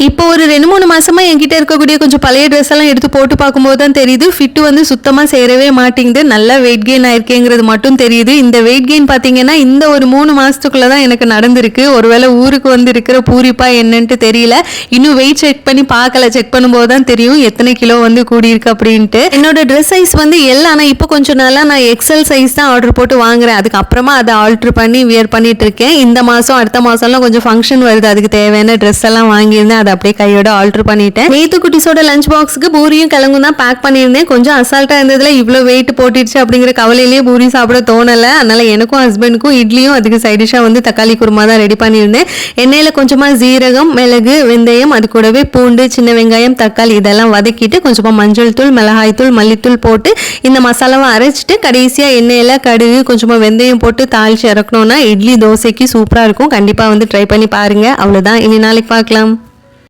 இப்போ ஒரு 2-3 மாசமா என்கிட்ட இருக்கக்கூடிய கொஞ்சம் பழைய ட்ரெஸ் எல்லாம் எடுத்து போட்டு பார்க்கும்போது தான் தெரியுது ஃபிட் வந்து சுத்தமா சேரவே மாட்டேங்குது. நல்லா வெயிட் கெயின் ஆயிருக்கேங்கிறது மட்டும் தெரியுது. இந்த வெயிட் கெயின் பாத்தீங்கன்னா இந்த ஒரு 3 மாசத்துக்குள்ள தான் எனக்கு நடந்திருக்கு. ஒருவேளை ஊருக்கு வந்து இருக்கிற பூரிப்பா என்னன்ட்டு தெரியல. இன்னும் வெயிட் செக் பண்ணி பார்க்கல. செக் பண்ணும்போது தான் தெரியும் எத்தனை கிலோ வந்து கூடியிருக்கு அப்படின்ட்டு. என்னோட ட்ரெஸ் சைஸ் வந்து எல். ஆனா இப்போ கொஞ்சம் நாளா நான் எக்ஸல் சைஸ் தான் ஆர்டர் போட்டு வாங்குறேன். அதுக்கப்புறமா அதை ஆல்டர் பண்ணி வியர் பண்ணிட்டு இருக்கேன். இந்த மாசம் அடுத்த மாசம்லாம் கொஞ்சம் ஃபங்க்ஷன் வருது. அதுக்கு தேவையான ட்ரெஸ் எல்லாம் வாங்கியிருந்தேன். அதை அப்படியே கையோட ஆல்டர் பண்ணிட்டேன். நேத்து குட்டிஸோட லஞ்ச் பாக்ஸுக்கு பூரியும் கிழங்கும் தான் பேக் பண்ணியிருந்தேன். கொஞ்சம் அசால்ட்டா இருந்ததுல இவ்வளோ வெயிட் போட்டுடுச்சு அப்படிங்கிற கவலையிலேயே பூரி சாப்பிட தோணலை. அதனால எனக்கும் ஹஸ்பண்டுக்கும் இட்லியும் அதுக்கு சைடிஷா வந்து தக்காளி குருமா தான் ரெடி பண்ணியிருந்தேன். எண்ணெயில கொஞ்சமா ஜீரகம், மிளகு, வெந்தயம், அது கூடவே பூண்டு, சின்ன வெங்காயம், தக்காளி இதெல்லாம் வதக்கிட்டு கொஞ்சமா மஞ்சள் தூள், மிளகாய் தூள், மல்லித்தூள் போட்டு இந்த மசாலாவை அரைச்சிட்டு கடைசியா எண்ணெயில கடுகு, கொஞ்சமா வெந்தயம் போட்டு தாளிச்சு இறக்கணும்னா இட்லி தோசைக்கு சூப்பரா இருக்கும். கண்டிப்பா வந்து ட்ரை பண்ணி பாருங்க. அவ்வளவுதான். இனி நாளைக்கு பார்க்கலாம்.